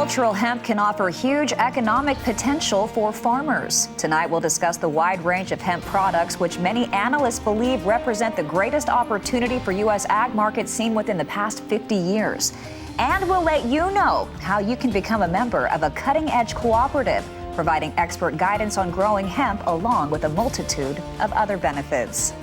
Agricultural hemp can offer huge economic potential for farmers. Tonight, we'll discuss the wide range of hemp products, which many analysts believe represent the greatest opportunity for U.S. ag markets seen within the past 50 years. And we'll let you know how you can become a member of a cutting-edge cooperative, providing expert guidance on growing hemp along with a multitude of other benefits.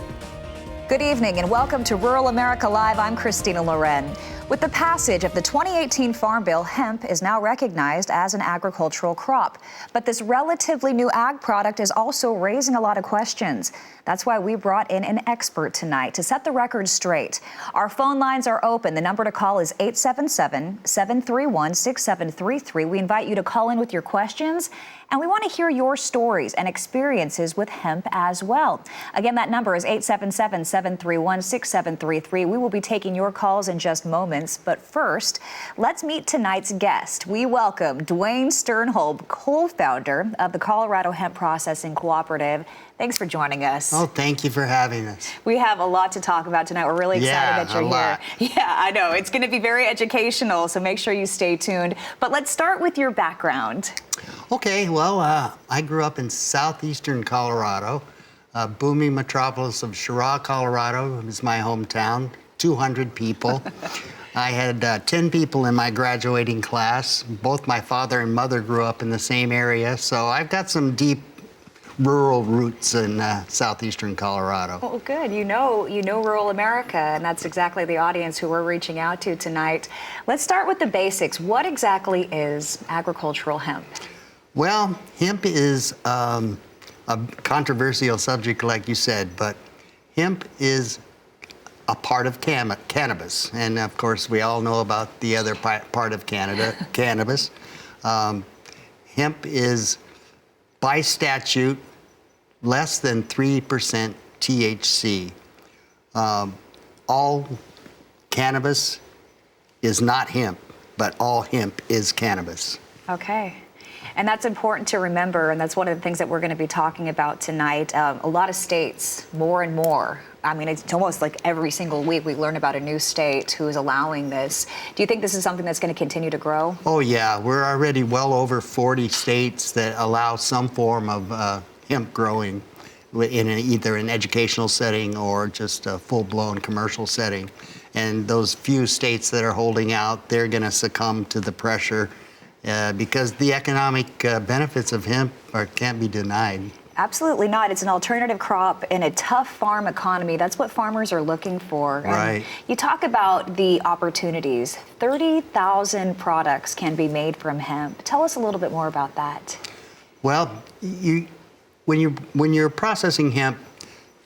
Good evening and welcome to Rural America Live. I'm Christina Loren. With the passage of the 2018 Farm Bill, hemp is now recognized as an agricultural crop. But this relatively new ag product is also raising a lot of questions. That's why we brought in an expert tonight to set the record straight. Our phone lines are open. The number to call is 877-731-6733. We invite you to call in with your questions, and we want to hear your stories and experiences with hemp as well. Again, that number is 877-731-6733. We will be taking your calls in just moments. But first, let's meet tonight's guest. We welcome Dwayne Sternholm, co-founder of the Colorado Hemp Processing Cooperative. Thanks for joining us. Oh, thank you for having us. We have a lot to talk about tonight. We're really excited that you're here. Yeah, I know. It's going to be very educational, so make sure you stay tuned. But let's start with your background. Okay, well, I grew up in southeastern Colorado, booming metropolis of Chirac, Colorado is my hometown, 200 people. I had 10 people in my graduating class. Both my father and mother grew up in the same area, so I've got some deep rural roots in southeastern Colorado. Well, good. You know rural America, and that's exactly the audience who we're reaching out to tonight. Let's start with the basics. What exactly is agricultural hemp? Well, hemp is a controversial subject, like you said, but hemp is a part of cannabis. And of course, we all know about the other part of cannabis. Hemp is, by statute, less than 3% THC. All cannabis is not hemp, but all hemp is cannabis. Okay. And that's important to remember, and that's one of the things that we're going to be talking about tonight. A lot of states, more and more, I mean, it's almost like every single week we learn about a new state who is allowing this. Do you think this is something that's going to continue to grow? Oh, yeah. We're already well over 40 states that allow some form of hemp growing in either an educational setting or just a full-blown commercial setting. And those few states that are holding out, they're going to succumb to the pressure because the economic benefits of hemp can't be denied. Absolutely not. It's an alternative crop in a tough farm economy. That's what farmers are looking for. Right. And you talk about the opportunities. 30,000 products can be made from hemp. Tell us a little bit more about that. Well, when you're processing hemp,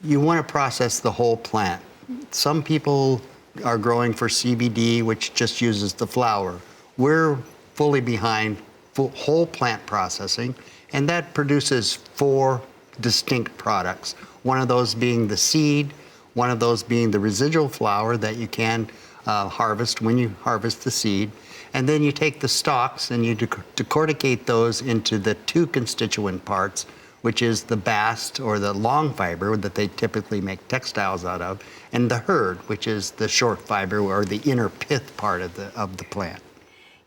you want to process the whole plant. Some people are growing for CBD, which just uses the flower. We're fully behind whole plant processing, and that produces 4 distinct products. One of those being the seed, one of those being the residual flower that you can harvest when you harvest the seed, and then you take the stalks and you decorticate those into the 2 constituent parts, which is the bast, or the long fiber that they typically make textiles out of, and the hurd, which is the short fiber or the inner pith part of the plant.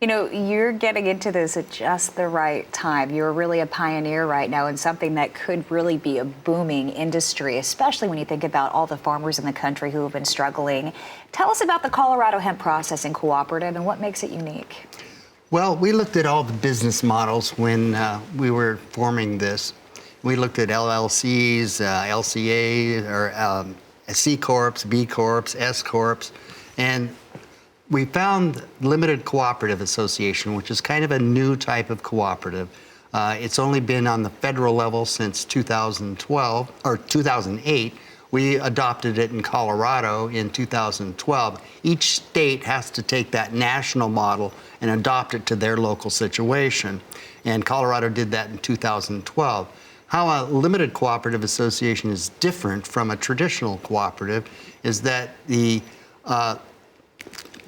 You know, you're getting into this at just the right time. You're really a pioneer right now in something that could really be a booming industry, especially when you think about all the farmers in the country who have been struggling. Tell us about the Colorado Hemp Processing Cooperative and what makes it unique. Well, we looked at all the business models when we were forming this. We looked at LLCs, LCA, or C Corps, B Corps, S Corps, and we found Limited Cooperative Association, which is kind of a new type of cooperative. It's only been on the federal level since 2012 or 2008. We adopted it in Colorado in 2012. Each state has to take that national model and adopt it to their local situation. And Colorado did that in 2012. How a limited cooperative association is different from a traditional cooperative is that the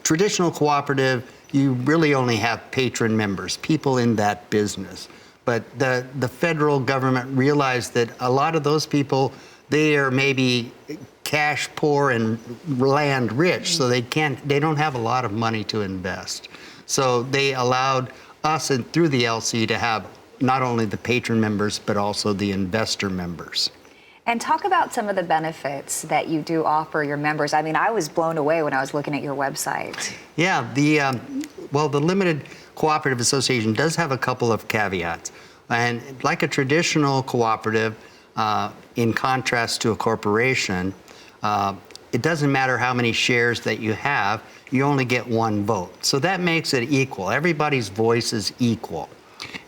traditional cooperative, you really only have patron members, people in that business. But the federal government realized that a lot of those people, they are maybe cash poor and land rich, so they don't have a lot of money to invest. So they allowed us and through the LC to have not only the patron members, but also the investor members. And talk about some of the benefits that you do offer your members. I mean, I was blown away when I was looking at your website. Yeah, the Limited Cooperative Association does have a couple of caveats. And like a traditional cooperative, in contrast to a corporation, it doesn't matter how many shares that you have, you only get one vote. So that makes it equal. Everybody's voice is equal.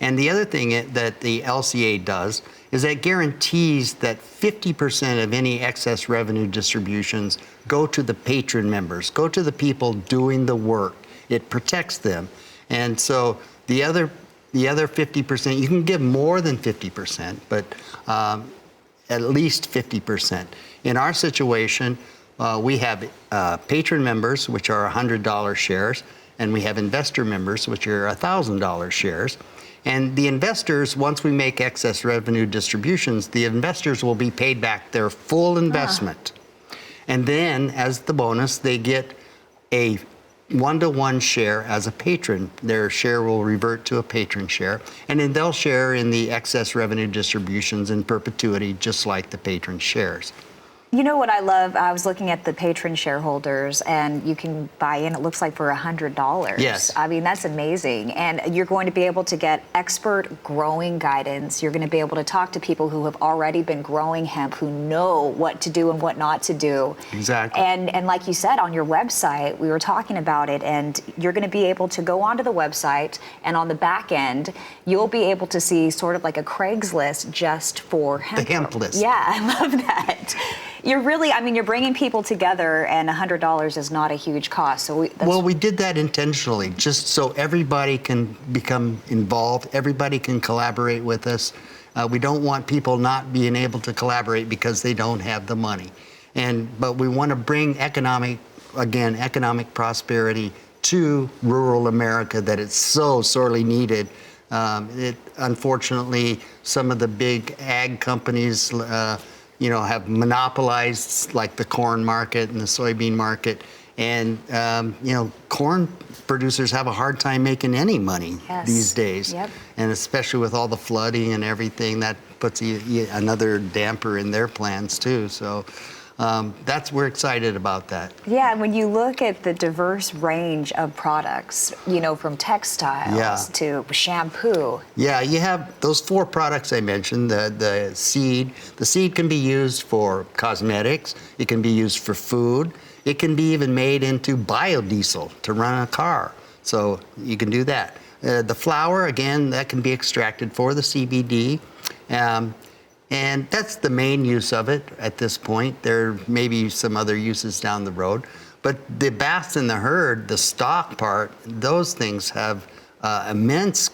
And the other thing that the LCA does is that guarantees that 50% of any excess revenue distributions go to the patron members, go to the people doing the work. It protects them. And so the other 50%, you can give more than 50%, but at least 50%. In our situation, we have patron members, which are $100 shares, and we have investor members, which are $1,000 shares. And the investors, once we make excess revenue distributions, the investors will be paid back their full investment. And then, as the bonus, they get a 1-to-1 share as a patron. Their share will revert to a patron share, and then they'll share in the excess revenue distributions in perpetuity, just like the patron shares. You know what I love? I was looking at the patron shareholders, and you can buy in, it looks like for $100. Yes. I mean, that's amazing. And you're going to be able to get expert growing guidance. You're going to be able to talk to people who have already been growing hemp, who know what to do and what not to do. Exactly. And like you said, on your website, we were talking about it, and you're going to be able to go onto the website, and on the back end, you'll be able to see sort of like a Craigslist just for hemp. The hemp list. Yeah, I love that. You're really, I mean, you're bringing people together, and $100 is not a huge cost. So we did that intentionally, just so everybody can become involved, everybody can collaborate with us. We don't want people not being able to collaborate because they don't have the money. But we want to bring economic prosperity to rural America that it's so sorely needed. Unfortunately, some of the big ag companies have monopolized like the corn market and the soybean market. And, corn producers have a hard time making any money these days. Yep. And especially with all the flooding and everything, that puts another damper in their plans too. So we're excited about that. Yeah, when you look at the diverse range of products, from textiles to shampoo. Yeah, you have those 4 products I mentioned, the seed. The seed can be used for cosmetics. It can be used for food. It can be even made into biodiesel to run a car. So you can do that. The flower, again, that can be extracted for the CBD. And that's the main use of it at this point. There may be some other uses down the road. But the bast and the herd, the stalk part, those things have immense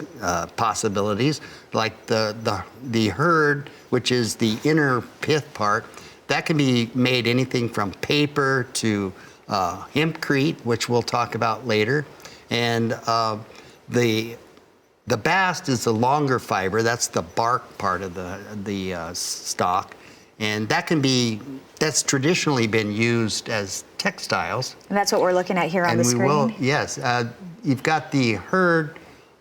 possibilities. Like the herd, which is the inner pith part, that can be made anything from paper to hempcrete, which we'll talk about later. And the bast is the longer fiber. That's the bark part of the stalk, and that's traditionally been used as textiles. And that's what we're looking at here on the screen. Yes. You've got the herd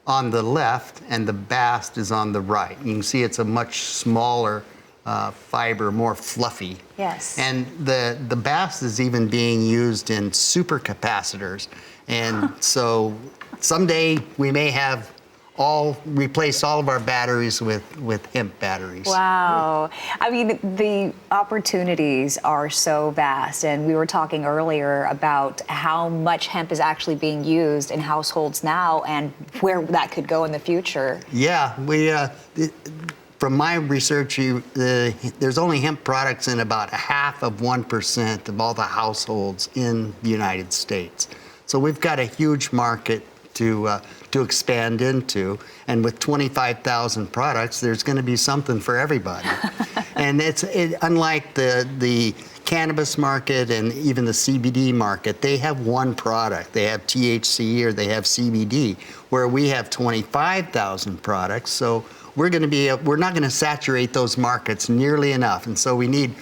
on the left, and the bast is on the right. You can see it's a much smaller fiber, more fluffy. Yes. And the bast is even being used in supercapacitors, and so someday we may have replace all of our batteries with hemp batteries. Wow. I mean, the opportunities are so vast. And we were talking earlier about how much hemp is actually being used in households now and where that could go in the future. Yeah, from my research, there's only hemp products in about 0.5% of all the households in the United States. So we've got a huge market to expand into, and with 25,000 products, there's going to be something for everybody. And it's unlike the cannabis market and even the CBD market. They have one product. They have THC or they have CBD, where we have 25,000 products. So we're not going to saturate those markets nearly enough, and so we need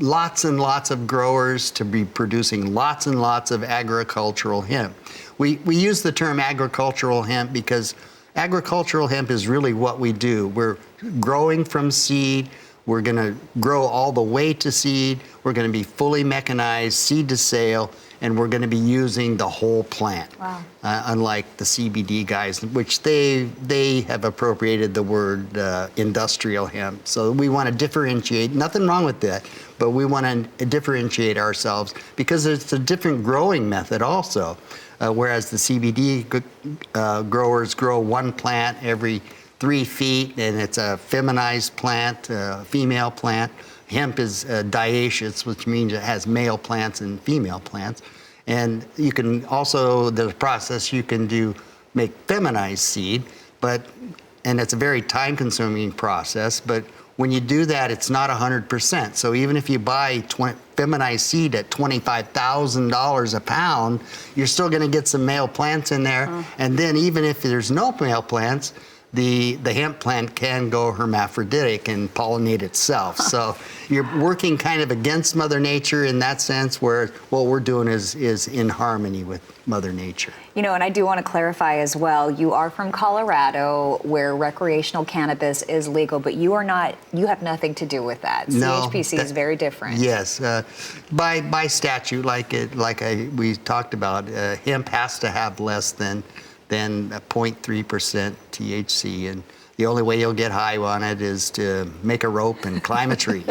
lots and lots of growers to be producing lots and lots of agricultural hemp. We use the term agricultural hemp because agricultural hemp is really what we do. We're growing from seed. We're going to grow all the way to seed. We're going to be fully mechanized, seed to sale, and we're going to be using the whole plant. Wow. Unlike the CBD guys, which they have appropriated the word industrial hemp. So we want to differentiate. Nothing wrong with that, but we want to differentiate ourselves because it's a different growing method also. Whereas the CBD growers grow one plant every 3 feet, and it's a feminized plant, female plant. Hemp is dioecious, which means it has male plants and female plants. And you can also, there's a process you can do, make feminized seed, and it's a very time-consuming process, but when you do that, it's not 100%. So even if you buy feminized seed at $25,000 a pound, you're still going to get some male plants in there. And then even if there's no male plants, the hemp plant can go hermaphroditic and pollinate itself. So you're working kind of against Mother Nature in that sense, where what we're doing is in harmony with Mother Nature. You know, and I do want to clarify as well, you are from Colorado where recreational cannabis is legal, but you have nothing to do with that. No, CHPC is very different. Yes, by statute, we talked about, hemp has to have less than 0.3% THC, and the only way you'll get high on it is to make a rope and climb a tree.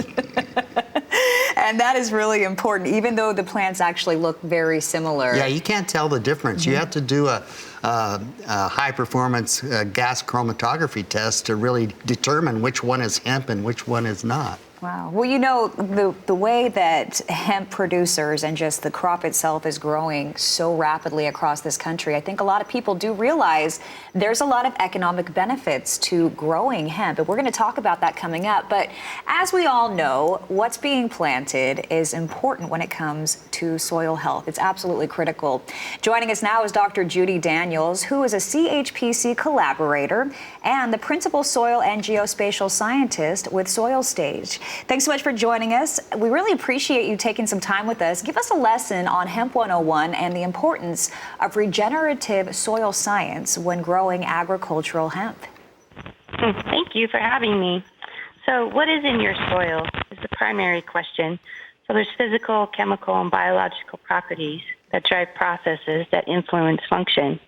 And that is really important, even though the plants actually look very similar. Yeah, you can't tell the difference. You have to do a high-performance gas chromatography test to really determine which one is hemp and which one is not. Wow. Well, you know, the way that hemp producers and just the crop itself is growing so rapidly across this country, I think a lot of people do realize there's a lot of economic benefits to growing hemp. And we're going to talk about that coming up. But as we all know, what's being planted is important when it comes to soil health. It's absolutely critical. Joining us now is Dr. Judy Daniels, who is a CHPC collaborator and the principal soil and geospatial scientist with Soil Stage. Thanks so much for joining us. We really appreciate you taking some time with us. Give us a lesson on Hemp 101 and the importance of regenerative soil science when growing agricultural hemp. Thank you for having me. So what is in your soil is the primary question. So there's physical, chemical, and biological properties that drive processes that influence function.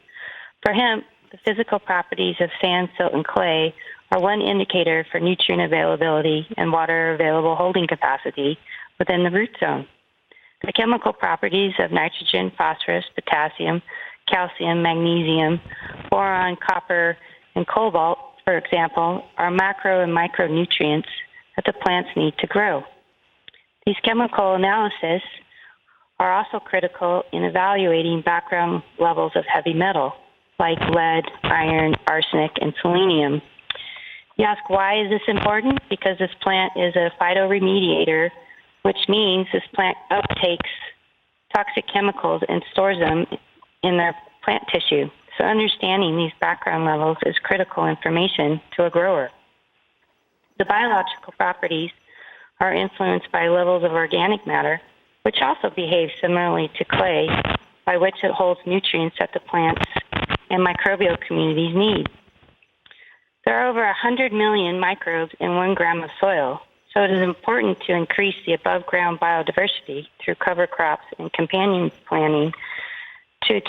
For hemp, the physical properties of sand, silt, and clay are one indicator for nutrient availability and water available holding capacity within the root zone. The chemical properties of nitrogen, phosphorus, potassium, calcium, magnesium, boron, copper, and cobalt, for example, are macro and micronutrients that the plants need to grow. These chemical analyses are also critical in evaluating background levels of heavy metal, like lead, iron, arsenic, and selenium. You ask, why is this important? Because this plant is a phytoremediator, which means this plant uptakes toxic chemicals and stores them in their plant tissue. So understanding these background levels is critical information to a grower. The biological properties are influenced by levels of organic matter, which also behaves similarly to clay, by which it holds nutrients that the plants and microbial communities need. There are over 100 million microbes in 1 gram of soil, so it is important to increase the above-ground biodiversity through cover crops and companion planting to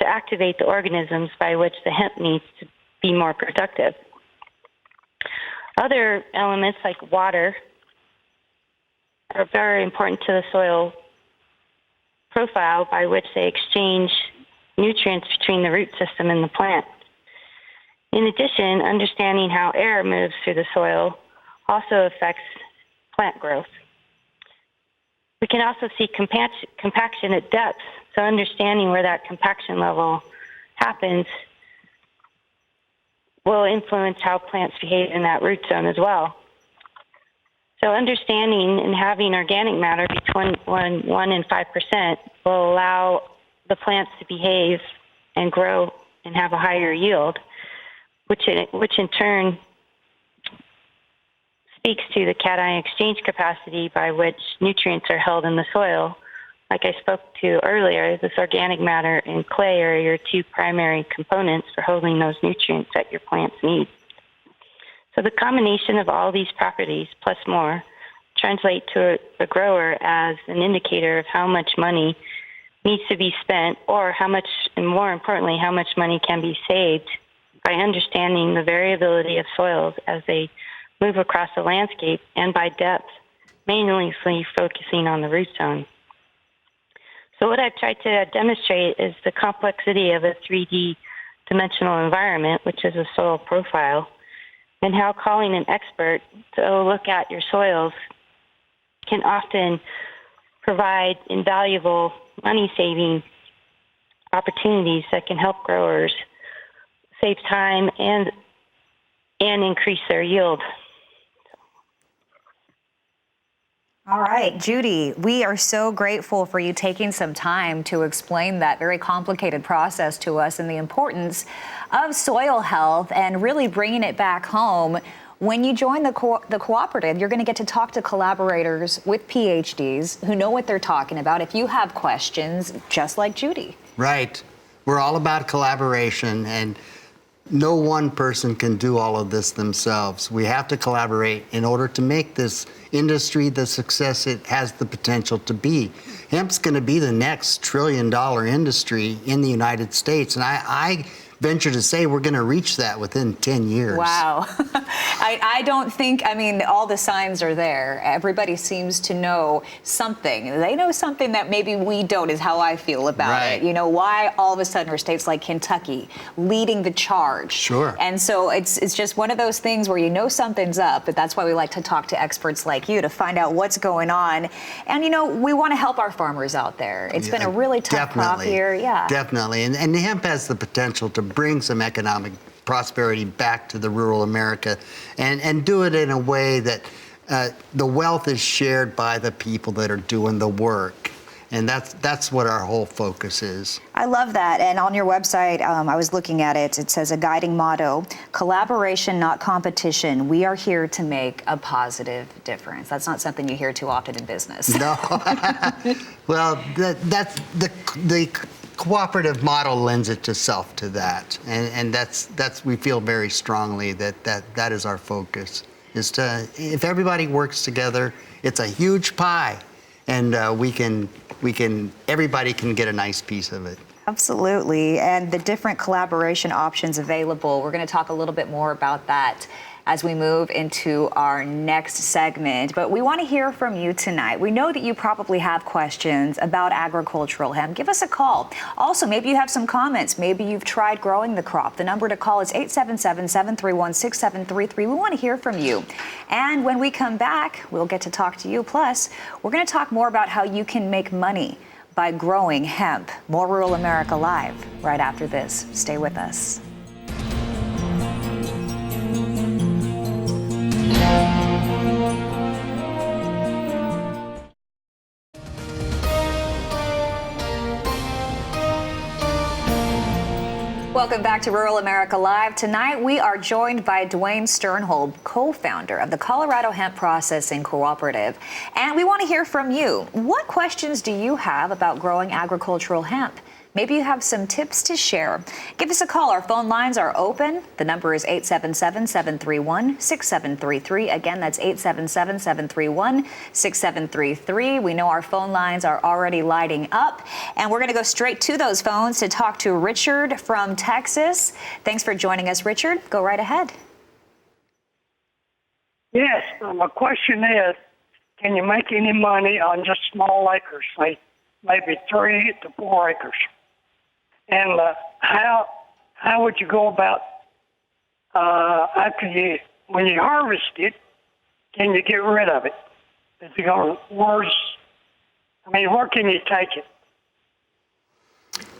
activate the organisms by which the hemp needs to be more productive. Other elements like water are very important to the soil profile by which they exchange nutrients between the root system and the plant. In addition, understanding how air moves through the soil also affects plant growth. We can also see compaction at depth, so understanding where that compaction level happens will influence how plants behave in that root zone as well. So understanding and having organic matter between 1 and 5% will allow the plants to behave and grow and have a higher yield, which in turn speaks to the cation exchange capacity by which nutrients are held in the soil like I spoke to earlier, this organic matter and clay are your two primary components for holding those nutrients that your plants need. So the combination of all these properties plus more translate to a grower as an indicator of how much money needs to be spent, or how much, and more importantly, how much money can be saved by understanding the variability of soils as they move across the landscape, and by depth, mainly focusing on the root zone. So what I've tried to demonstrate is the complexity of a 3D dimensional environment, which is a soil profile, and how calling an expert to look at your soils can often provide invaluable money-saving opportunities that can help growers save time and increase their yield. All right, Judy, we are so grateful for you taking some time to explain that very complicated process to us and the importance of soil health and really bringing it back home. When you join the cooperative, you're going to get to talk to collaborators with PhDs who know what they're talking about if you have questions, just like Judy. Right. We're all about collaboration, and no one person can do all of this themselves. We have to collaborate in order to make this industry the success it has the potential to be. Hemp's going to be the next trillion-dollar industry in the United States, and I venture to say we're going to reach that within 10 years. Wow. I don't think, I mean, all the signs are there. Everybody seems to know something. They know something that maybe we don't, is how I feel about it. You know, why all of a sudden are states like Kentucky leading the charge? Sure. And so it's just one of those things where you know something's up, but that's why we like to talk to experts like you to find out what's going on. And, you know, we want to help our farmers out there. It's been a really tough crop year. Yeah. Definitely. And hemp has the potential to bring some economic prosperity back to the rural America, and do it in a way that the wealth is shared by the people that are doing the work. And that's what our whole focus is. I love that. And on your website, I was looking at it, it says a guiding motto: collaboration, not competition. We are here to make a positive difference. That's not something you hear too often in business. No. Well, that's the cooperative model lends itself to that, and that's we feel very strongly that is our focus. Is to, if everybody works together, it's a huge pie, and everybody can get a nice piece of it. Absolutely, and the different collaboration options available. We're going to talk a little bit more about that as we move into our next segment. But we want to hear from you tonight. We know that you probably have questions about agricultural hemp. Give us a call. Also, maybe you have some comments. Maybe you've tried growing the crop. The number to call is 877-731-6733. We want to hear from you. And when we come back, we'll get to talk to you. Plus, we're going to talk more about how you can make money by growing hemp. More Rural America Live right after this. Stay with us. Welcome back to Rural America Live. Tonight, we are joined by Dwayne Sternhold, co-founder of the Colorado Hemp Processing Cooperative. And we want to hear from you. What questions do you have about growing agricultural hemp? Maybe you have some tips to share. Give us a call. Our phone lines are open. The number is 877-731-6733. Again, that's 877-731-6733. We know our phone lines are already lighting up, and we're going to go straight to those phones to talk to Richard from Texas. Thanks for joining us, Richard. Go right ahead. Yes, my question is, can you make any money on just small acres, like maybe 3 to 4 acres? And how would you go about when you harvest it? Can you get rid of it? Is it going worse? I mean, where can you take it?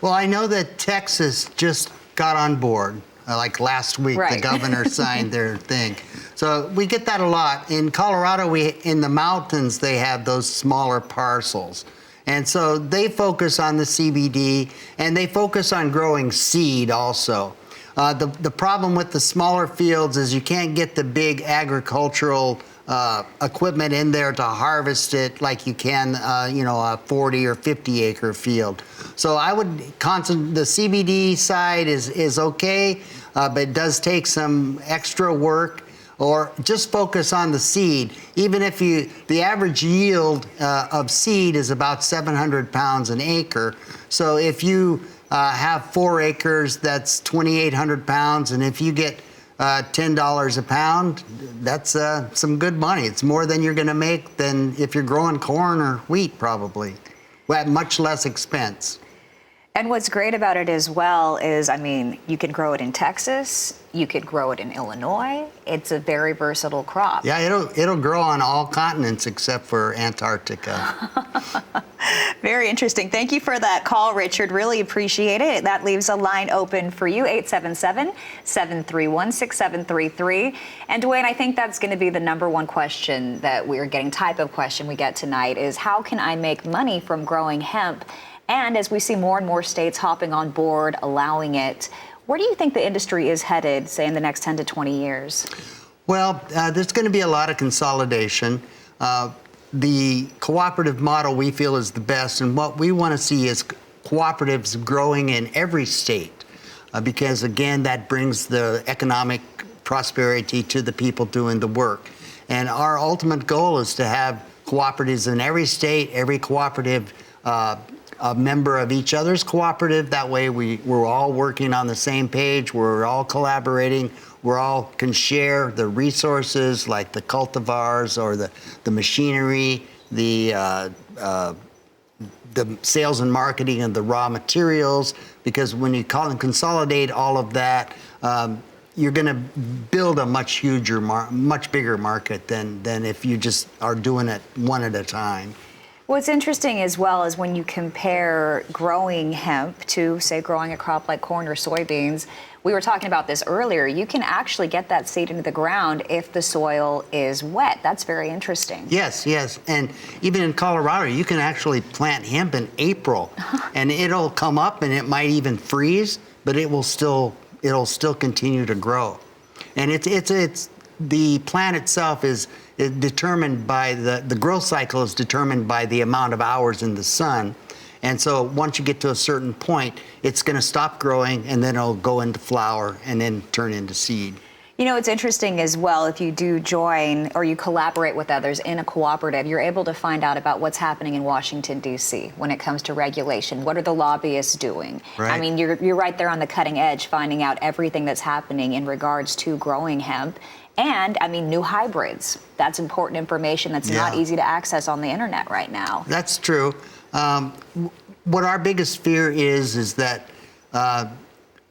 Well, I know that Texas just got on board. Like last week, right. The governor signed their thing. So we get that a lot. In Colorado, in the mountains, they have those smaller parcels. And so they focus on the CBD, and they focus on growing seed also. The problem with the smaller fields is you can't get the big agricultural equipment in there to harvest it like you can, a 40 or 50 acre field. So I would the CBD side is okay, but it does take some extra work. Or just focus on the seed. Even if the average yield of seed is about 700 pounds an acre. So if you have 4 acres, that's 2,800 pounds. And if you get $10 a pound, that's some good money. It's more than you're going to make than if you're growing corn or wheat, probably, at much less expense. And what's great about it as well is, you could grow it in Texas, you could grow it in Illinois. It's a very versatile crop. Yeah, it'll grow on all continents except for Antarctica. Very interesting. Thank you for that call, Richard. Really appreciate it. That leaves a line open for you, 877-731-6733. And Dwayne, I think that's going to be the number one question that we're getting, type of question we get tonight is, how can I make money from growing hemp? And as we see more and more states hopping on board, allowing it, where do you think the industry is headed, say, in the next 10 to 20 years? Well, there's going to be a lot of consolidation. The cooperative model we feel is the best, and what we want to see is cooperatives growing in every state, because, again, that brings the economic prosperity to the people doing the work. And our ultimate goal is to have cooperatives in every state, every cooperative a member of each other's cooperative. That way we're all working on the same page, we're all collaborating, we're all can share the resources like the cultivars or the machinery, the sales and marketing and the raw materials, because when you consolidate all of that, you're going to build a much bigger market than if you just are doing it one at a time. What's interesting as well is when you compare growing hemp to, say, growing a crop like corn or soybeans, we were talking about this earlier, you can actually get that seed into the ground if the soil is wet. That's very interesting. Yes. And even in Colorado, you can actually plant hemp in April and it'll come up and it might even freeze, but it'll still continue to grow. And it's the plant itself is determined by the growth cycle is determined by the amount of hours in the sun. And so once you get to a certain point, it's going to stop growing and then it'll go into flower and then turn into seed. You know, it's interesting as well, if you do join or you collaborate with others in a cooperative, you're able to find out about what's happening in Washington, D.C. when it comes to regulation. What are the lobbyists doing? Right. I mean, you're right there on the cutting edge, finding out everything that's happening in regards to growing hemp. And, new hybrids. That's important information that's not easy to access on the internet right now. That's true. What our biggest fear is that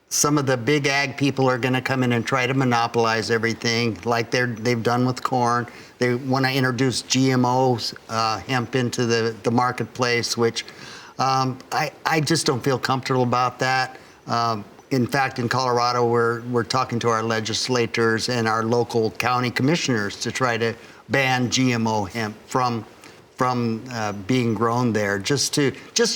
some of the big ag people are going to come in and try to monopolize everything like they've done with corn. They want to introduce GMOs, hemp into the marketplace, which I just don't feel comfortable about that. In fact, in Colorado, we're talking to our legislators and our local county commissioners to try to ban GMO hemp from being grown there, just to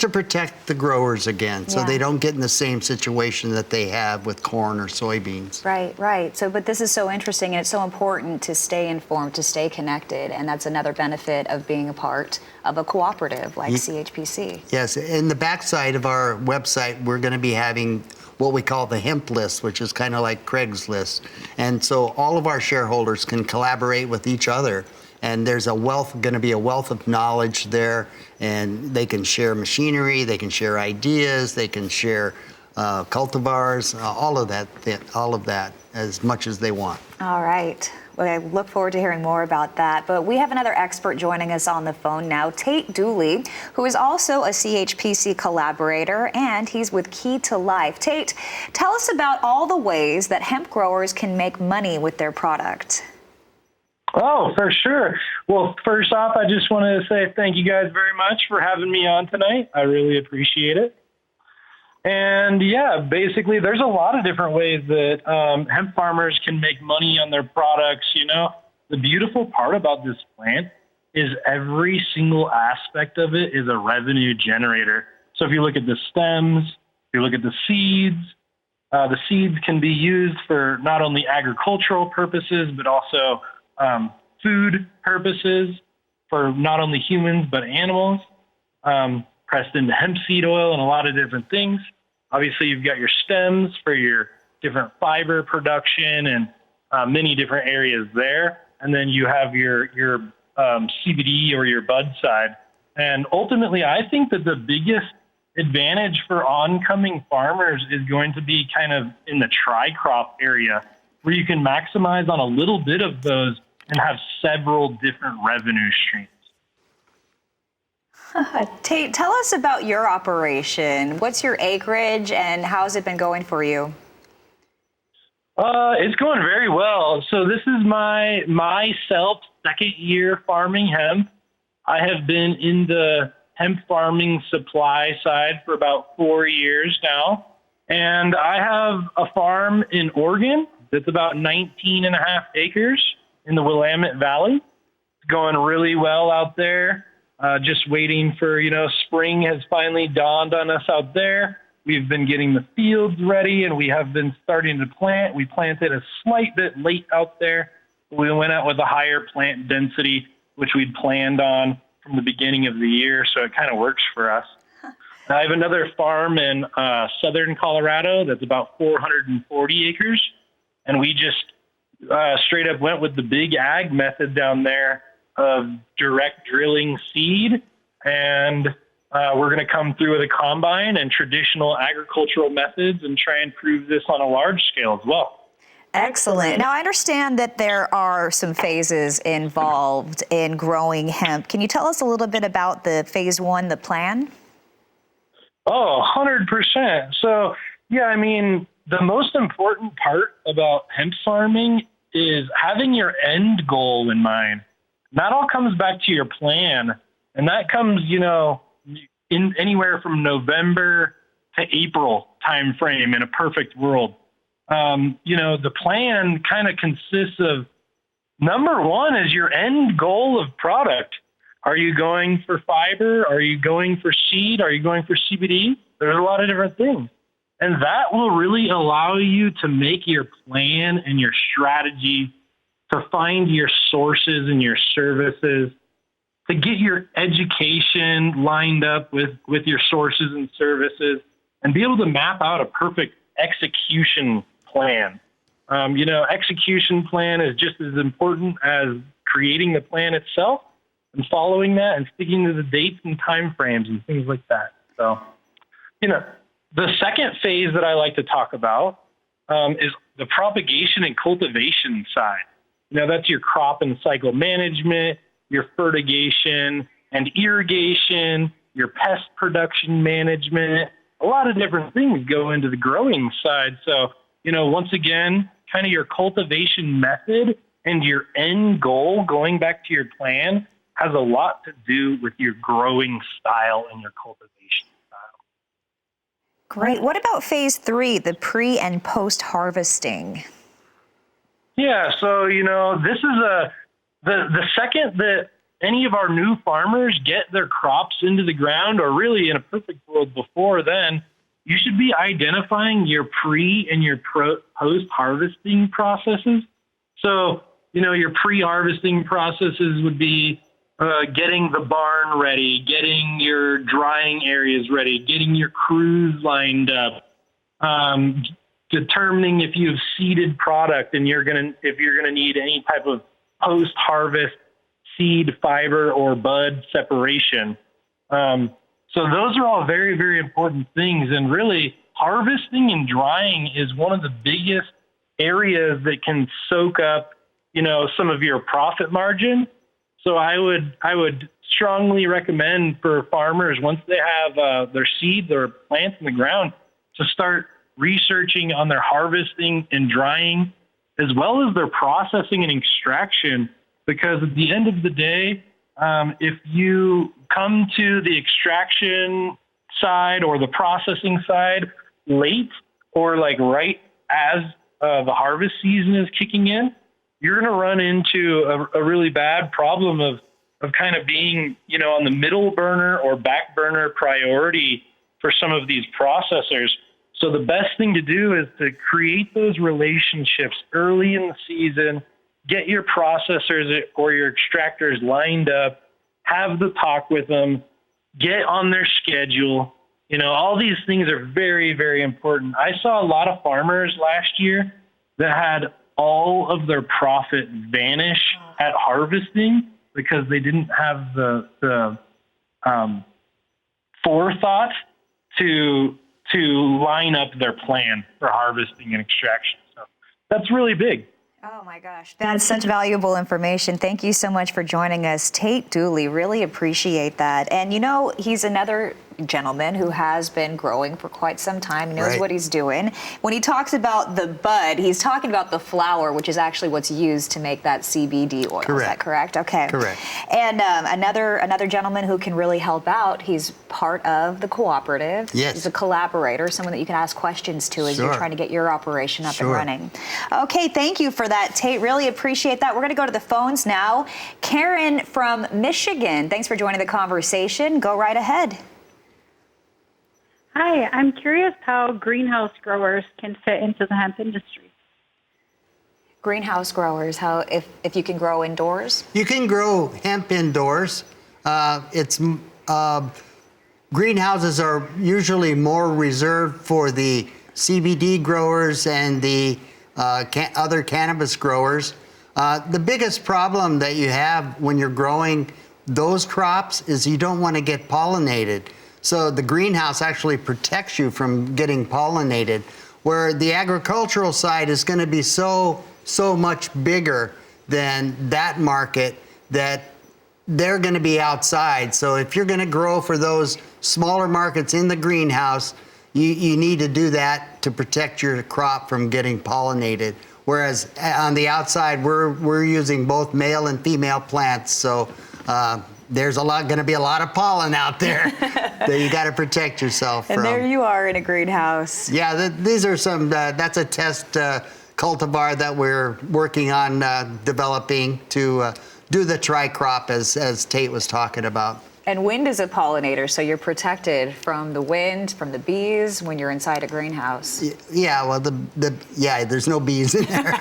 protect the growers again, so they don't get in the same situation that they have with corn or soybeans. Right. So, but this is so interesting, and it's so important to stay informed, to stay connected, and that's another benefit of being a part of a cooperative like CHPC. Yes, in the backside of our website, we're going to be having what we call the hemp list, which is kind of like Craigslist. And so all of our shareholders can collaborate with each other. And there's going to be a wealth of knowledge there, and they can share machinery, they can share ideas, they can share cultivars, all of that as much as they want. All right. Well, I look forward to hearing more about that. But we have another expert joining us on the phone now, Tate Dooley, who is also a CHPC collaborator, and he's with Key to Life. Tate, tell us about all the ways that hemp growers can make money with their product. Oh, for sure. Well, first off, I just wanted to say thank you guys very much for having me on tonight. I really appreciate it. And basically there's a lot of different ways that hemp farmers can make money on their products. The beautiful part about this plant is every single aspect of it is a revenue generator. So if you look at the stems, if you look at the seeds can be used for not only agricultural purposes, but also food purposes for not only humans but animals, pressed into hemp seed oil and a lot of different things. Obviously, you've got your stems for your different fiber production and many different areas there. And then you have your CBD or your bud side. And ultimately, I think that the biggest advantage for oncoming farmers is going to be kind of in the tri-crop area, where you can maximize on a little bit of those and have several different revenue streams. Tate, tell us about your operation. What's your acreage and how's it been going for you? It's going very well. So this is myself second year farming hemp. I have been in the hemp farming supply side for about 4 years now. And I have a farm in Oregon that's about 19 and a half acres in the Willamette Valley. It's going really well out there. Just waiting for, spring has finally dawned on us out there. We've been getting the fields ready and we have been starting to plant. We planted a slight bit late out there. We went out with a higher plant density, which we'd planned on from the beginning of the year. So it kind of works for us. I have another farm in southern Colorado that's about 440 acres. And we just straight up went with the big ag method down there of direct drilling seed. And we're going to come through with a combine and traditional agricultural methods and try and prove this on a large scale as well. Excellent. Now, I understand that there are some phases involved in growing hemp. Can you tell us a little bit about the phase one, the plan? Oh, 100%. So, yeah, the most important part about hemp farming is having your end goal in mind. And that all comes back to your plan. And that comes, in anywhere from November to April timeframe in a perfect world. The plan kind of consists of, number one is your end goal of product. Are you going for fiber? Are you going for seed? Are you going for CBD? There's a lot of different things. And that will really allow you to make your plan and your strategy to find your sources and your services, to get your education lined up with your sources and services, and be able to map out a perfect execution plan. Execution plan is just as important as creating the plan itself and following that and sticking to the dates and time frames and things like that. So, the second phase that I like to talk about is the propagation and cultivation side. That's your crop and cycle management, your fertigation and irrigation, your pest production management. A lot of different things go into the growing side. So, once again, kind of your cultivation method and your end goal, going back to your plan, has a lot to do with your growing style and your cultivation style. Great. What about phase three, the pre and post harvesting? Yeah. So, this is the second that any of our new farmers get their crops into the ground, or really in a perfect world before then, you should be identifying your pre and your post-harvesting processes. So, your pre-harvesting processes would be getting the barn ready, getting your drying areas ready, getting your crews lined up, determining if you have seeded product and if you're gonna need any type of post-harvest seed, fiber, or bud separation. So those are all very, very important things. And really, harvesting and drying is one of the biggest areas that can soak up, some of your profit margin. So I would strongly recommend for farmers, once they have their seeds or plants in the ground, to start researching on their harvesting and drying, as well as their processing and extraction. Because at the end of the day, if you come to the extraction side or the processing side late, or like right as the harvest season is kicking in, you're going to run into a really bad problem of kind of being, on the middle burner or back burner priority for some of these processors. So the best thing to do is to create those relationships early in the season, get your processors or your extractors lined up, have the talk with them, get on their schedule. All these things are very, very important. I saw a lot of farmers last year that had all of their profit vanish at harvesting because they didn't have the forethought to line up their plan for harvesting and extraction. So that's really big. Oh my gosh, that's such valuable information. Thank you so much for joining us, Tate Dooley. Really appreciate that. And he's another gentleman who has been growing for quite some time, knows what he's doing. When he talks about the bud, he's talking about the flower, which is actually what's used to make that CBD oil. Correct. Is that correct? Okay. Correct. And another gentleman who can really help out, he's part of the Cooperative. Yes. He's a collaborator, someone that you can ask questions to as you're trying to get your operation up and running. Okay, thank you for that, Tate. Really appreciate that. We're going to go to the phones now. Karen from Michigan, thanks for joining the conversation. Go right ahead. Hi, I'm curious how greenhouse growers can fit into the hemp industry. Greenhouse growers, how if you can grow indoors? You can grow hemp indoors. Greenhouses are usually more reserved for the CBD growers and the other cannabis growers. The biggest problem that you have when you're growing those crops is you don't want to get pollinated. So the greenhouse actually protects you from getting pollinated, where the agricultural side is going to be so much bigger than that market that they're going to be outside. So if you're going to grow for those smaller markets in the greenhouse, you need to do that to protect your crop from getting pollinated. Whereas on the outside, we're using both male and female plants. So there's going to be a lot of pollen out there that you got to protect yourself from. And there you are in a greenhouse. Yeah, these are some, that's a test cultivar that we're working on developing to do the tri-crop as Tate was talking about. And wind is a pollinator, so you're protected from the wind, from the bees when you're inside a greenhouse. Yeah, well, there's no bees in there.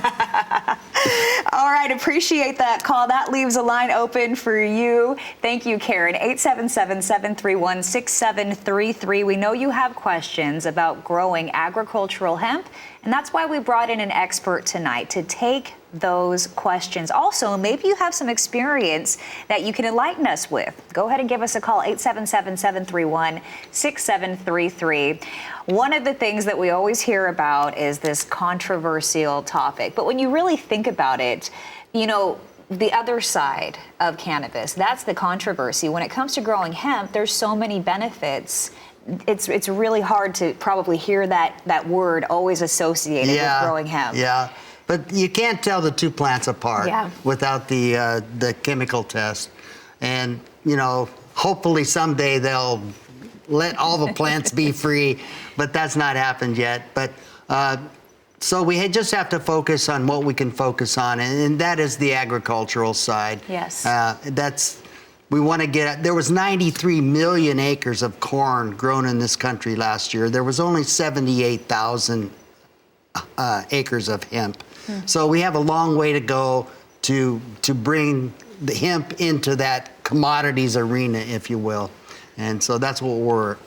All right, appreciate that call. That leaves a line open for you. Thank you, Karen. 877-731-6733. We know you have questions about growing agricultural hemp, and that's why we brought in an expert tonight to take those questions. Also, maybe you have some experience that you can enlighten us with. Go ahead and give us a call, 877-731-6733. One of the things that we always hear about is this controversial topic. But when you really think about it, the other side of cannabis, that's the controversy. When it comes to growing hemp, there's so many benefits. It's really hard to probably hear that word always associated with growing hemp. Yeah. But you can't tell the two plants apart without the chemical test. And, hopefully someday they'll let all the plants be free, but that's not happened yet. But so we just have to focus on what we can focus on, and that is the agricultural side. Yes. We want to there was 93 million acres of corn grown in this country last year. There was only 78,000 acres of hemp. So we have a long way to go to bring the hemp into that commodities arena, if you will. And so that's what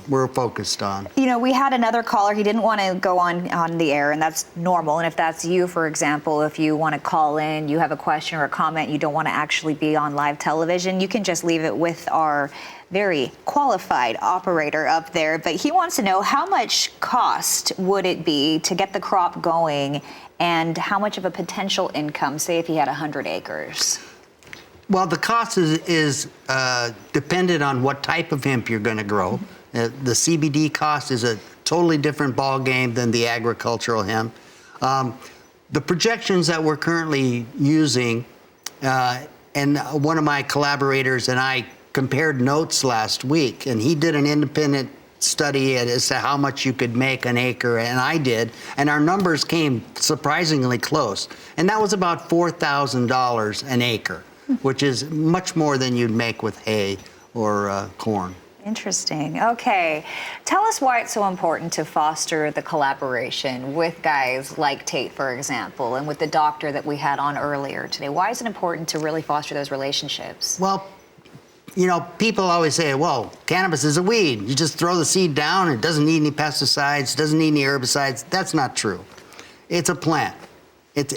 we're focused on. We had another caller. He didn't want to go on the air, and that's normal. And if that's you, for example, if you want to call in, you have a question or a comment, you don't want to actually be on live television, you can just leave it with our very qualified operator up there. But he wants to know, how much cost would it be to get the crop going, and how much of a potential income, say if he had 100 acres? Well, the cost is dependent on what type of hemp you're going to grow. The CBD cost is a totally different ball game than the agricultural hemp. The projections that we're currently using, and one of my collaborators and I compared notes last week, and he did an independent study as to how much you could make an acre, and I did, and our numbers came surprisingly close. And that was about $4,000 an acre, which is much more than you'd make with hay or corn. Interesting. Okay. Tell us why it's so important to foster the collaboration with guys like Tate, for example, and with the doctor that we had on earlier today. Why is it important to really foster those relationships? Well, you know, people always say, well, cannabis is a weed. You just throw the seed down. It doesn't need any pesticides, doesn't need any herbicides. That's not true. It's a plant.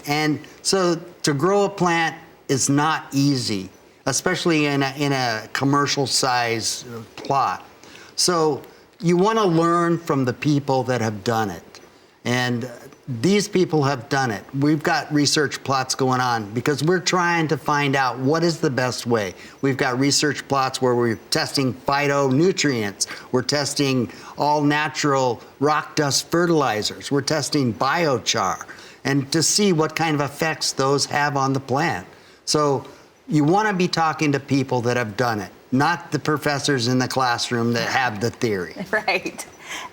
And so to grow a plant is not easy, especially in a commercial size plot. So you want to learn from the people that have done it. And these people have done it. We've got research plots going on because we're trying to find out what is the best way. We've got research plots where we're testing phytonutrients. We're testing all natural rock dust fertilizers. We're testing biochar, and to see what kind of effects those have on the plant. So you want to be talking to people that have done it, not the professors in the classroom that have the theory. Right.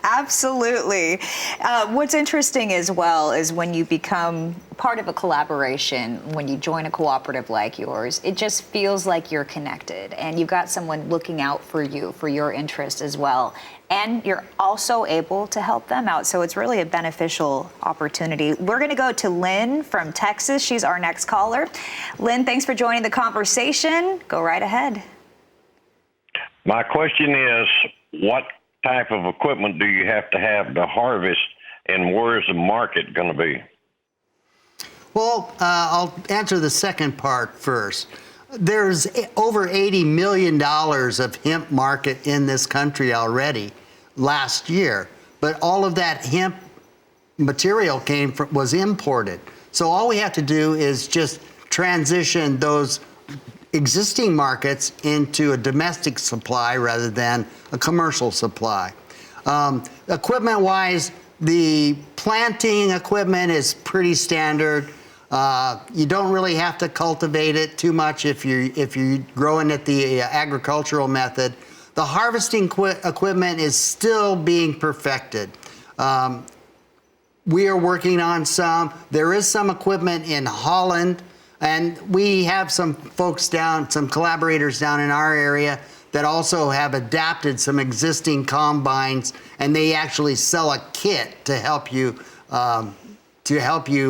Absolutely. What's interesting as well is when you become part of a collaboration, when you join a cooperative like yours, it just feels like you're connected and you've got someone looking out for you, for your interest as well. And you're also able to help them out. So it's really a beneficial opportunity. We're going to go to Lynn from Texas. She's our next caller. Lynn, thanks for joining the conversation. Go right ahead. My question is, what type of equipment do you have to harvest, and where is the market going to be? Well, I'll answer the second part first. There's over $80 million of hemp market in this country already last year, but all of that hemp material was imported. So all we have to do is just transition those existing markets into a domestic supply rather than a commercial supply. Equipment-wise, the planting equipment is pretty standard. You don't really have to cultivate it too much if you're growing it the agricultural method. The harvesting equipment is still being perfected. We are working on some. There is some equipment in Holland, and we have some collaborators down in our area that also have adapted some existing combines, and they actually sell a kit to help you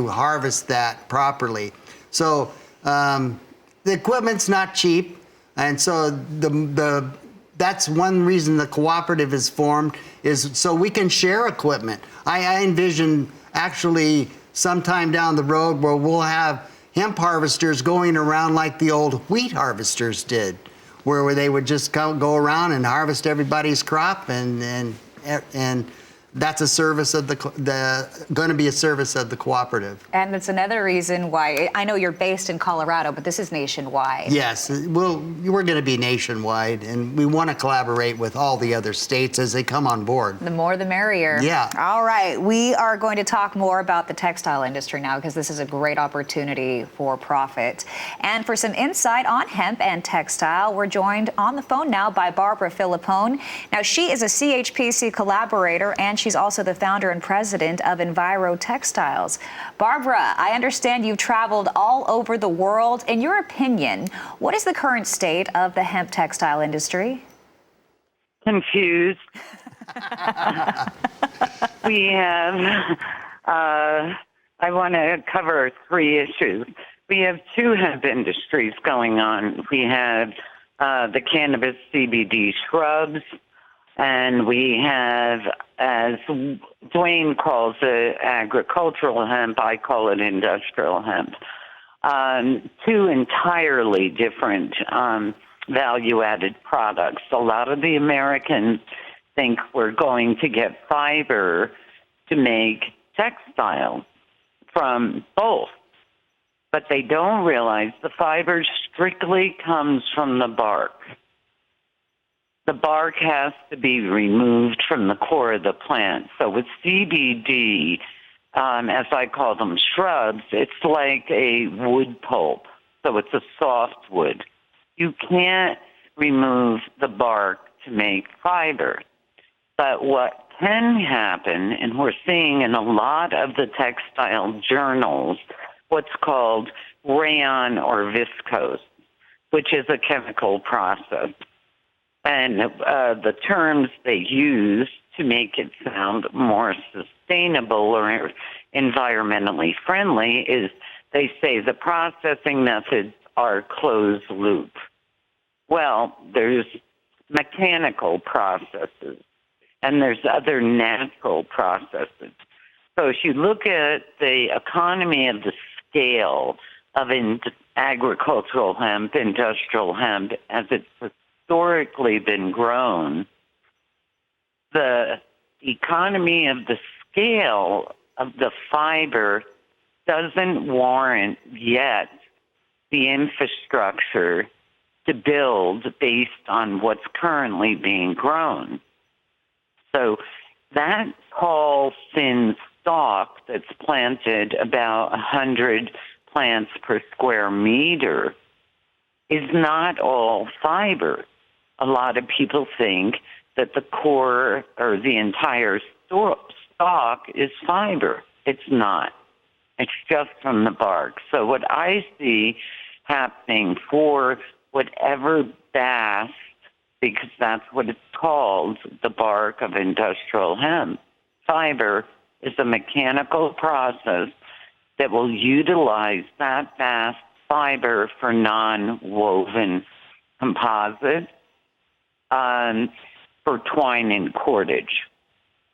harvest that properly. So the equipment's not cheap, and so that's one reason the cooperative is formed, is so we can share equipment. I envision actually sometime down the road where we'll have hemp harvesters going around like the old wheat harvesters did, where they would just go around and harvest everybody's crop, and that's a service of going to be a service of the cooperative. And that's another reason why, I know you're based in Colorado, but this is nationwide. Yes, we're going to be nationwide, and we want to collaborate with all the other states as they come on board. The more the merrier. Yeah. All right, we are going to talk more about the textile industry now because this is a great opportunity for profit. And for some insight on hemp and textile, we're joined on the phone now by Barbara Filippone. Now, she is a CHPC collaborator, and she's also the founder and president of Enviro Textiles. Barbara, I understand you've traveled all over the world. In your opinion, what is the current state of the hemp textile industry? Confused. We have, I want to cover three issues. We have two hemp industries going on. We have the cannabis CBD shrubs, and we have, as Dwayne calls it, agricultural hemp, I call it industrial hemp. Two entirely different value-added products. A lot of the Americans think we're going to get fiber to make textiles from both, but they don't realize the fiber strictly comes from the bark. The bark has to be removed from the core of the plant. So with CBD, as I call them shrubs, it's like a wood pulp. So it's a soft wood. You can't remove the bark to make fiber. But what can happen, and we're seeing in a lot of the textile journals, what's called rayon or viscose, which is a chemical process. And the terms they use to make it sound more sustainable or environmentally friendly is they say the processing methods are closed loop. Well, there's mechanical processes and there's other natural processes. So if you look at the economy of the scale of agricultural hemp, industrial hemp, as it's historically been grown, the economy of the scale of the fiber doesn't warrant yet the infrastructure to build based on what's currently being grown. So that tall, thin stalk that's planted about 100 plants per square meter is not all fiber. A lot of people think that the core or the entire stalk is fiber. It's not. It's just from the bark. So what I see happening for whatever bast, because that's what it's called, the bark of industrial hemp, fiber is a mechanical process that will utilize that bast fiber for non-woven composite for twine and cordage.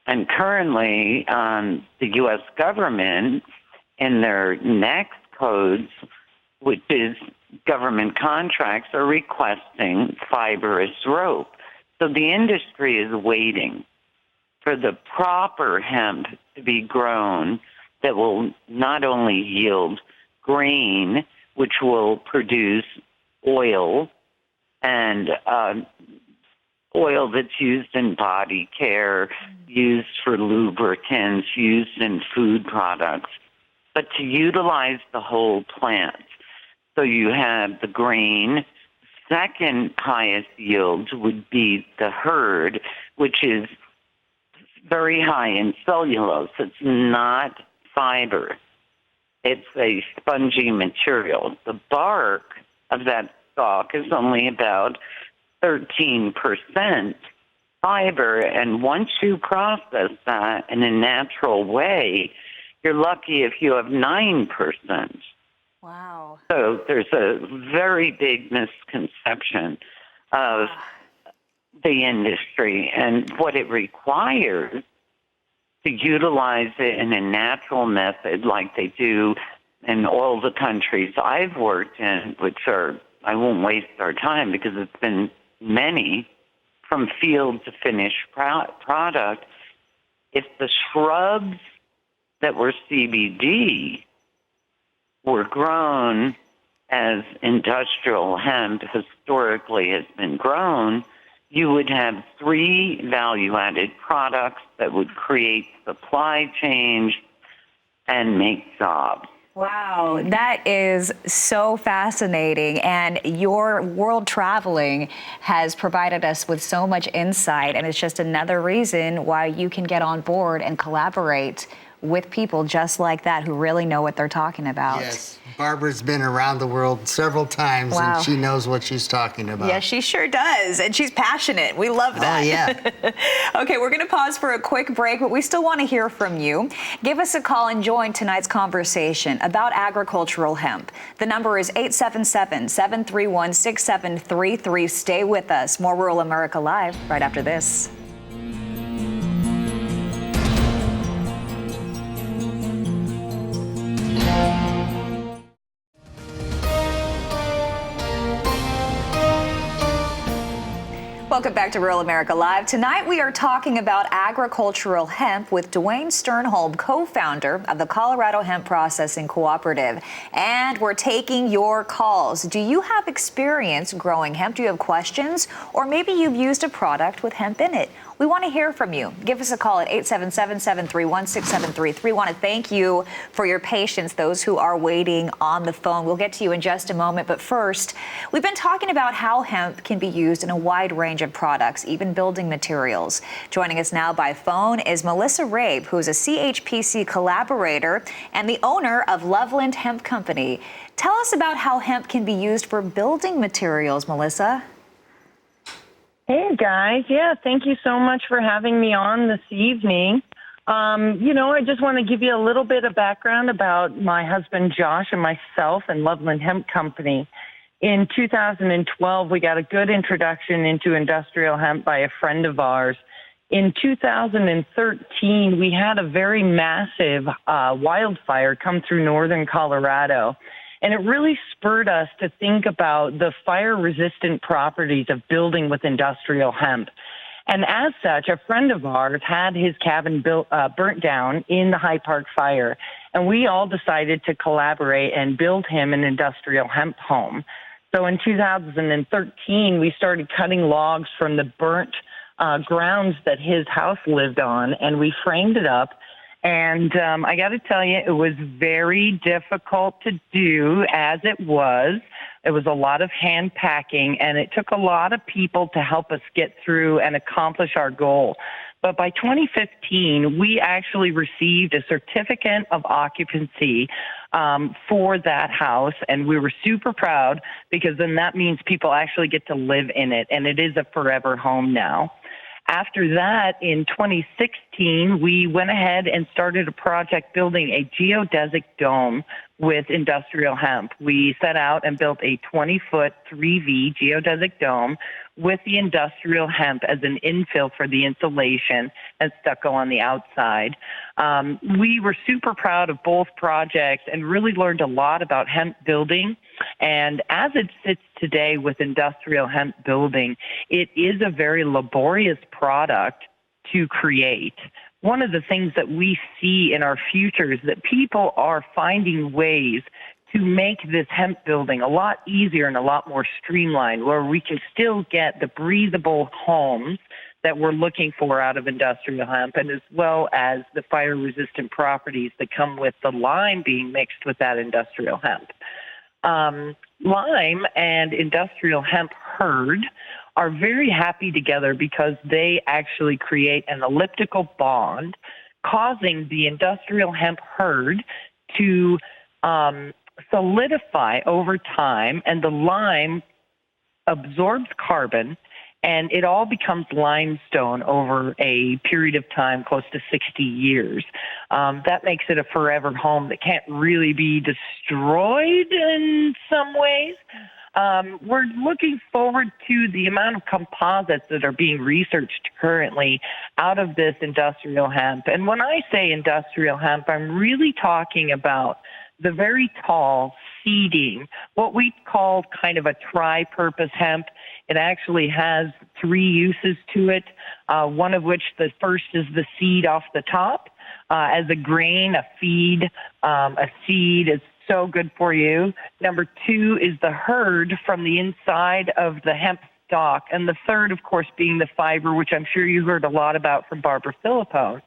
And currently, the U.S. government in their next codes, which is government contracts, are requesting fibrous rope. So the industry is waiting for the proper hemp to be grown that will not only yield grain, which will produce oil and oil that's used in body care, used for lubricants, used in food products, but to utilize the whole plant. So you have the grain. Second highest yield would be the hurd, which is very high in cellulose. It's not fiber. It's a spongy material. The bark of that stalk is only about 13% fiber, and once you process that in a natural way, you're lucky if you have 9%. Wow. So there's a very big misconception of the industry and what it requires to utilize it in a natural method like they do in all the countries I've worked in, which are, I won't waste our time because it's been many, from field to finished product. If the shrubs that were CBD were grown as industrial hemp historically has been grown, you would have 3 value-added products that would create supply chains and make jobs. Wow, that is so fascinating. And your world traveling has provided us with so much insight. And it's just another reason why you can get on board and collaborate with people just like that who really know what they're talking about. Yes, Barbara's been around the world several times, Wow. and she knows what she's talking about. Yes, she sure does. And she's passionate. We love that. Oh, yeah. Okay, we're going to pause for a quick break, but we still want to hear from you. Give us a call and join tonight's conversation about agricultural hemp. The number is 877-731-6733. Stay with us. More Rural America Live right after this. Welcome back to Rural America Live. Tonight we are talking about agricultural hemp with Dwayne Sternholm, co-founder of the Colorado Hemp Processing Cooperative. And we're taking your calls. Do you have experience growing hemp? Do you have questions? Or maybe you've used a product with hemp in it. We want to hear from you. Give us a call at 877-731-6733. We want to thank you for your patience, those who are waiting on the phone. We'll get to you in just a moment. But first, we've been talking about how hemp can be used in a wide range of products, even building materials. Joining us now by phone is Melissa Rabe, who is a CHPC collaborator and the owner of Loveland Hemp Company. Tell us about how hemp can be used for building materials, Melissa. Hey, guys. Yeah, thank you so much for having me on this evening. I just want to give you a little bit of background about my husband, Josh, and myself and Loveland Hemp Company. In 2012, we got a good introduction into industrial hemp by a friend of ours. In 2013, we had a very massive wildfire come through northern Colorado. And it really spurred us to think about the fire-resistant properties of building with industrial hemp. And as such, a friend of ours had his cabin burnt down in the High Park fire. And we all decided to collaborate and build him an industrial hemp home. So in 2013, we started cutting logs from the burnt grounds that his house lived on, and we framed it up. And I got to tell you, it was very difficult to do as it was. It was a lot of hand packing, and it took a lot of people to help us get through and accomplish our goal. But by 2015, we actually received a certificate of occupancy for that house, and we were super proud because then that means people actually get to live in it, and it is a forever home now. After that, in 2016, we went ahead and started a project building a geodesic dome with industrial hemp. We set out and built a 20-foot 3V geodesic dome with the industrial hemp as an infill for the insulation and stucco on the outside. We were super proud of both projects and really learned a lot about hemp building. And as it sits today with industrial hemp building, it is a very laborious product to create. One of the things that we see in our future is that people are finding ways to make this hemp building a lot easier and a lot more streamlined, where we can still get the breathable homes that we're looking for out of industrial hemp, and as well as the fire-resistant properties that come with the lime being mixed with that industrial hemp. Lime and industrial hemp hurd are very happy together because they actually create an elliptical bond, causing the industrial hemp hurd to solidify over time, and the lime absorbs carbon, and it all becomes limestone over a period of time close to 60 years. That makes it a forever home that can't really be destroyed in some ways. We're looking forward to the amount of composites that are being researched currently out of this industrial hemp. And when I say industrial hemp, I'm really talking about the very tall seeding, what we call kind of a tri-purpose hemp. It actually has three uses to it, one of which the first is the seed off the top. As a grain, a feed, a seed is so good for you. Number two is the hurd from the inside of the hemp stalk. And the third, of course, being the fiber, which I'm sure you heard a lot about from Barbara Philippone.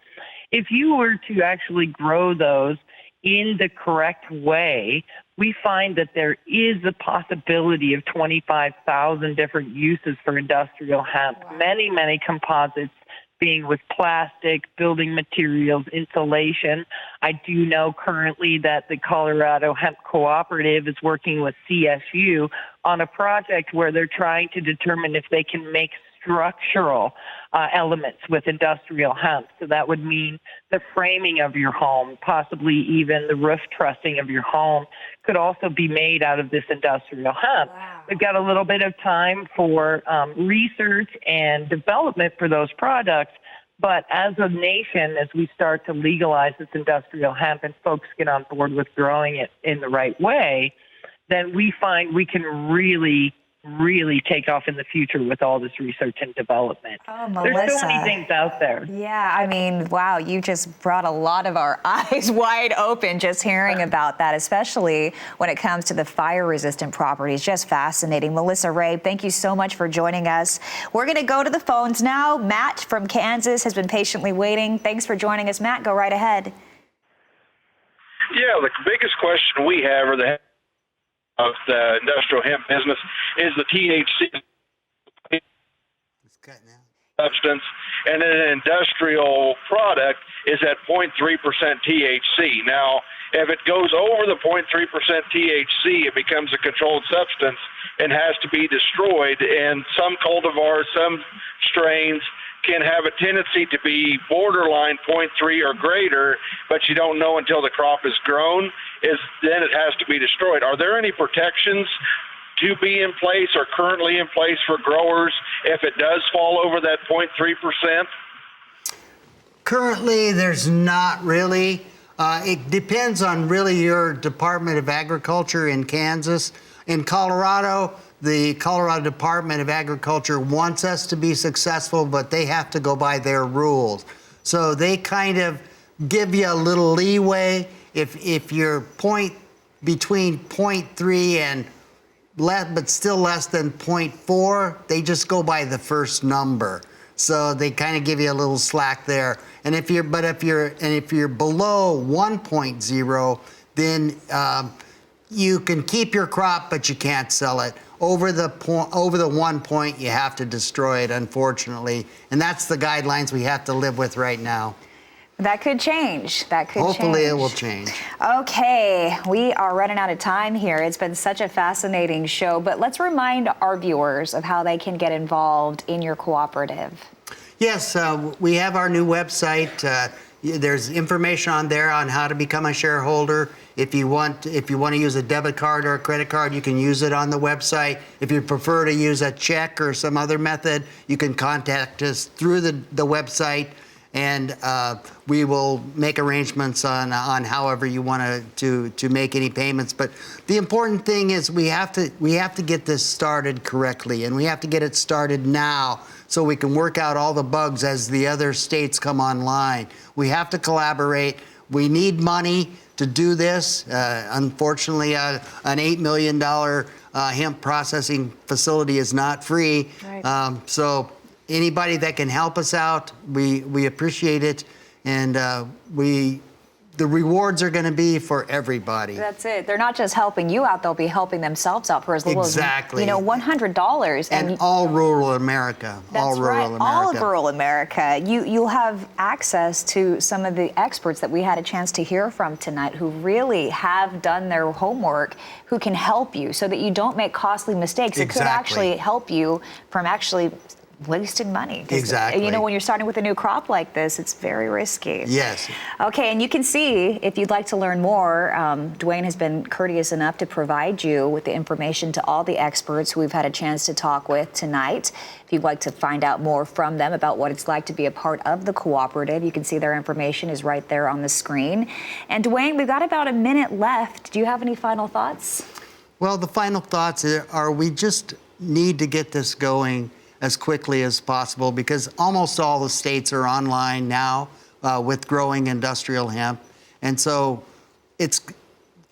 If you were to actually grow those in the correct way, we find that there is a possibility of 25,000 different uses for industrial hemp. Wow. Many, many composites being with plastic, building materials, insulation. I do know currently that the Colorado Hemp Cooperative is working with CSU on a project where they're trying to determine if they can make structural elements with industrial hemp. So that would mean the framing of your home, possibly even the roof trussing of your home could also be made out of this industrial hemp. Wow. We've got a little bit of time for research and development for those products, but as a nation, as we start to legalize this industrial hemp and folks get on board with growing it in the right way, then we find we can really take off in the future with all this research and development. Oh, Melissa. There's so many things out there. Yeah, I mean, wow, you just brought a lot of our eyes wide open just hearing about that, especially when it comes to the fire-resistant properties. Just fascinating. Melissa Ray, thank you so much for joining us. We're going to go to the phones now. Matt from Kansas has been patiently waiting. Thanks for joining us, Matt. Go right ahead. Yeah, the biggest question we have are of the industrial hemp business is the THC substance, and an industrial product is at 0.3% THC. Now, If it goes over the 0.3% THC, it becomes a controlled substance and has to be destroyed. And some cultivars, some strains can have a tendency to be borderline 0.3 or greater, but you don't know until the crop is grown, then it has to be destroyed. Are there any protections to be in place or currently in place for growers if it does fall over that 0.3%? Currently, there's not really. It depends on really your Department of Agriculture in Kansas. In Colorado, the Colorado Department of Agriculture wants us to be successful, but they have to go by their rules. So they kind of give you a little leeway. If you're between 0.3 and but still less than 0.4, they just go by the first number. So they kind of give you a little slack there. And if you're below 1.0, then you can keep your crop, but you can't sell it. Over the 1 point, you have to destroy it, unfortunately. And that's the guidelines we have to live with right now. That could change. Hopefully it will change. Okay, we are running out of time here. It's been such a fascinating show, but let's remind our viewers of how they can get involved in your cooperative. Yes, we have our new website. There's information on there on how to become a shareholder. If you want to use a debit card or a credit card, you can use it on the website. If you prefer to use a check or some other method, you can contact us through the website, and we will make arrangements on however you want to make any payments. But the important thing is we have to get this started correctly, and we have to get it started now so we can work out all the bugs as the other states come online. We have to collaborate. We need money to do this. Unfortunately, an $8 million hemp processing facility is not free. Right. So anybody that can help us out, we appreciate it, and the rewards are going to be for everybody. That's it. They're not just helping you out; they'll be helping themselves out for as little as $100. And all rural America. That's right. All of rural America. You'll have access to some of the experts that we had a chance to hear from tonight, who really have done their homework, who can help you so that you don't make costly mistakes. It could actually help you from wasted money. Exactly. You know, when you're starting with a new crop like this, it's very risky. Yes. Okay, and you can see, if you'd like to learn more, Dwayne has been courteous enough to provide you with the information to all the experts who we've had a chance to talk with tonight. If you'd like to find out more from them about what it's like to be a part of the cooperative, you can see their information is right there on the screen. And Dwayne, we've got about a minute left. Do you have any final thoughts? Well, the final thoughts are we just need to get this going as quickly as possible, because almost all the states are online now with growing industrial hemp. And so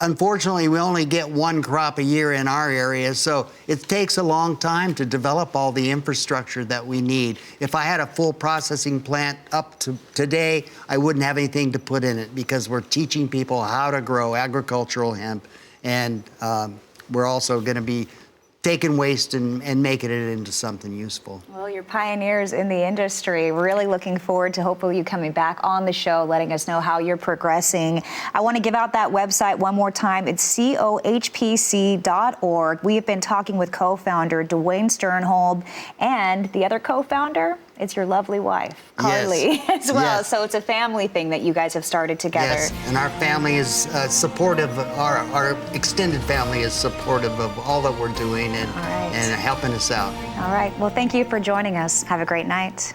unfortunately, we only get one crop a year in our area, so it takes a long time to develop all the infrastructure that we need. If I had a full processing plant up to today, I wouldn't have anything to put in it, because we're teaching people how to grow agricultural hemp, and we're also going to be taking waste and making it into something useful. Well, you're pioneers in the industry. Really looking forward to hopefully you coming back on the show, letting us know how you're progressing. I want to give out that website one more time. It's CHPC.org. We have been talking with co-founder Dwayne Sternholm, and the other co-founder, it's your lovely wife, Carly, as well. Yes. So it's a family thing that you guys have started together. Yes, and our family is supportive. Our extended family is supportive of all that we're doing and helping us out. All right. Well, thank you for joining us. Have a great night.